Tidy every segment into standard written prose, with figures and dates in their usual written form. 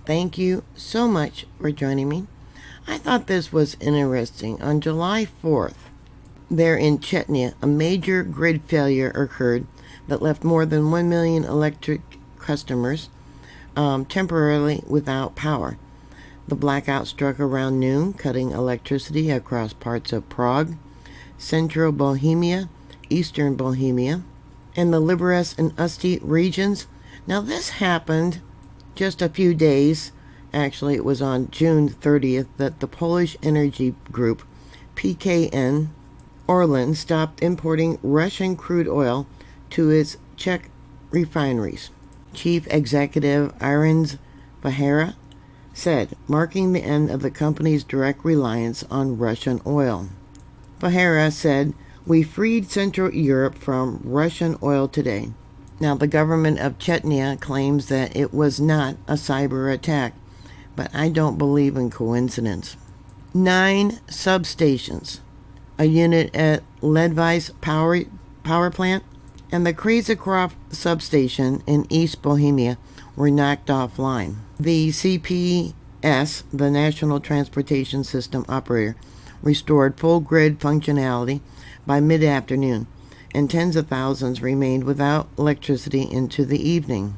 Thank you so much for joining me. I thought this was interesting. On July 4th, there in Czechia, a major grid failure occurred that left more than 1 million electric customers temporarily without power. The blackout struck around noon, cutting electricity across parts of Prague, central Bohemia, eastern Bohemia, and the Liberec and Ústí regions. Now, this happened just a few days. Actually, it was on June 30th that the Polish energy group PKN Orlen stopped importing Russian crude oil to its Czech refineries. Chief Executive Iren's Vahera said, marking the end of the company's direct reliance on Russian oil. Vahera said, "We freed Central Europe from Russian oil today." Now, the government of Czechia claims that it was not a cyber attack, but I don't believe in coincidence. 9 substations, a unit at Ledvice power plant, and the Krasicroft substation in East Bohemia were knocked offline. The CPS, the National Transportation System Operator, restored full grid functionality by mid-afternoon, and tens of thousands remained without electricity into the evening.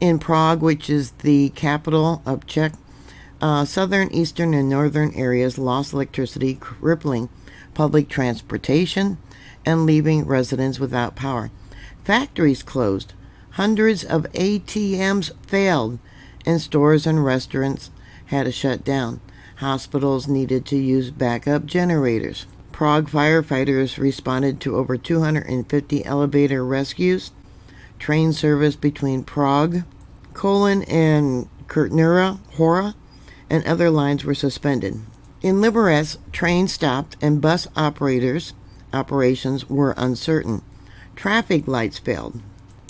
In Prague, which is the capital of Czech, southern, eastern, and northern areas lost electricity, crippling public transportation and leaving residents without power. Factories closed. Hundreds of ATMs failed, and stores and restaurants had to shut down. Hospitals needed to use backup generators. Prague firefighters responded to over 250 elevator rescues. Train service between Prague, Kolin, and Kurtnura Hora and other lines were suspended. In Liberec, trains stopped and bus operations were uncertain. Traffic lights failed,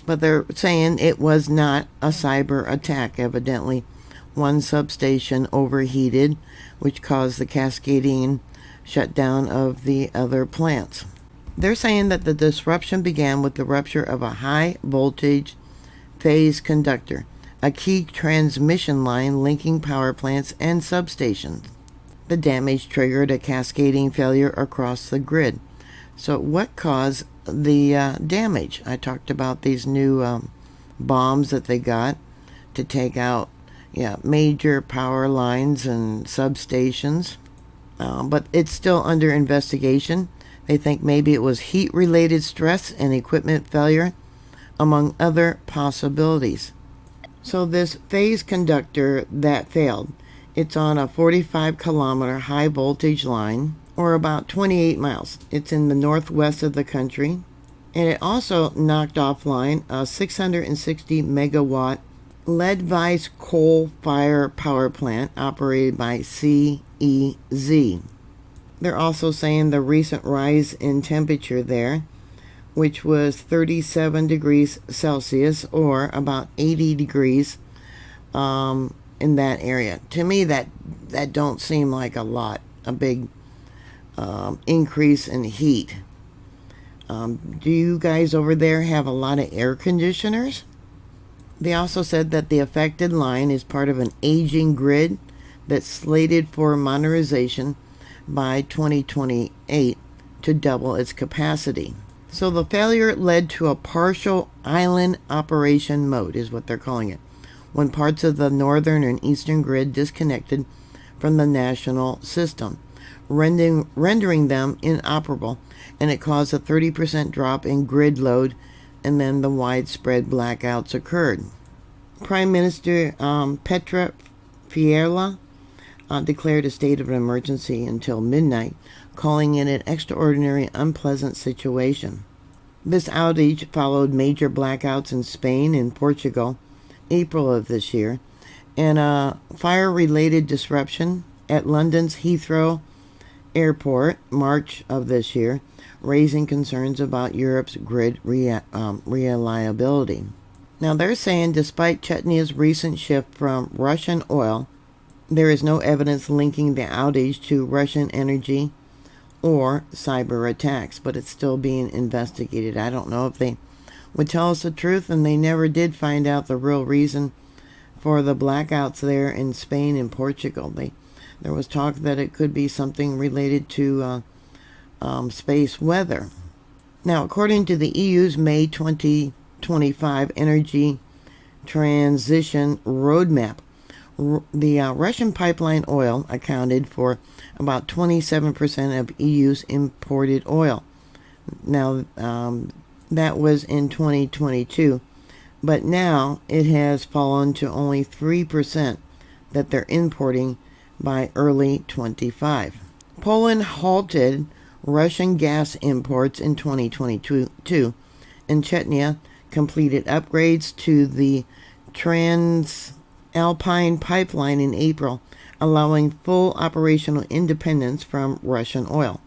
but they're saying it was not a cyber attack. Evidently, one substation overheated, which caused the cascading shutdown of the other plants. They're saying that the disruption began with the rupture of a high voltage phase conductor, a key transmission line linking power plants and substations. The damage triggered a cascading failure across the grid. So what caused the damage? I talked about these new bombs that they got to take out major power lines and substations. But it's still under investigation. They think maybe it was heat-related stress and equipment failure, among other possibilities. So this phase conductor that failed, it's on a 45-kilometer high-voltage line, or about 28 miles. It's in the northwest of the country. And it also knocked offline a 660-megawatt Ledvice coal-fired power plant operated by CEZ. They're also saying the recent rise in temperature there, which was 37 degrees Celsius or about 80 degrees in that area. To me, that don't seem like a lot, a big increase in heat. Do you guys over there have a lot of air conditioners? They also said that the affected line is part of an aging grid that's slated for modernization by 2028 to double its capacity. So the failure led to a partial island operation mode, is what they're calling it, when parts of the northern and eastern grid disconnected from the national system, rendering them inoperable, and it caused a 30% drop in grid load, and then the widespread blackouts occurred. Prime Minister Petra Fiala declared a state of emergency until midnight, calling it an extraordinary, unpleasant situation. This outage followed major blackouts in Spain and Portugal, April of this year, and a fire-related disruption at London's Heathrow Airport, March of this year, raising concerns about Europe's grid reliability. Now, they're saying despite Chechia's recent shift from Russian oil, there is no evidence linking the outage to Russian energy or cyber attacks, but it's still being investigated. I don't know if they would tell us the truth, and they never did find out the real reason for the blackouts there in Spain and Portugal. There was talk that it could be something related to space weather. Now, according to the EU's May 2025 energy transition roadmap, the Russian pipeline oil accounted for about 27% of EU's imported oil. Now, that was in 2022, but now it has fallen to only 3% that they're importing by early 25. Poland halted Russian gas imports in 2022, and Czechia completed upgrades to the Transalpine pipeline in April, allowing full operational independence from Russian oil.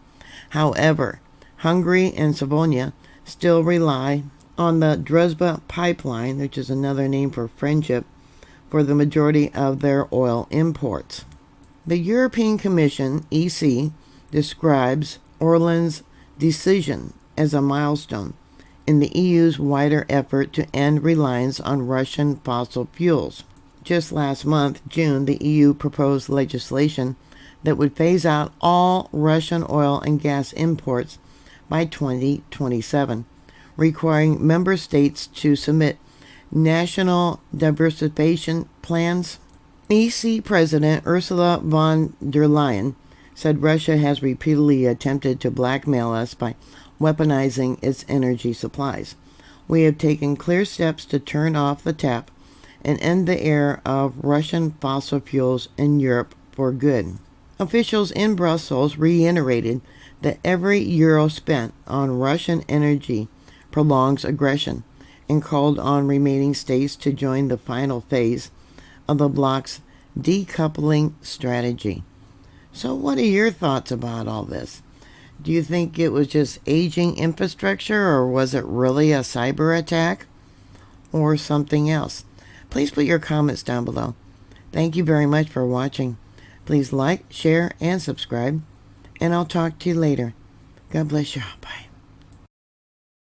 However, Hungary and Slovenia still rely on the Druzhba pipeline, which is another name for friendship, for the majority of their oil imports. The European Commission, EC, describes Orland's decision as a milestone in the EU's wider effort to end reliance on Russian fossil fuels. Just last month, June, the EU proposed legislation that would phase out all Russian oil and gas imports by 2027, requiring member states to submit national diversification plans. EC President Ursula von der Leyen said Russia has repeatedly attempted to blackmail us by weaponizing its energy supplies. We have taken clear steps to turn off the tap and end the era of Russian fossil fuels in Europe for good. Officials in Brussels reiterated that every euro spent on Russian energy prolongs aggression and called on remaining states to join the final phase of the bloc's decoupling strategy. So what are your thoughts about all this? Do you think it was just aging infrastructure, or was it really a cyber attack or something else? Please put your comments down below. Thank you very much for watching. Please like, share, and subscribe, and I'll talk to you later. God bless you. Bye.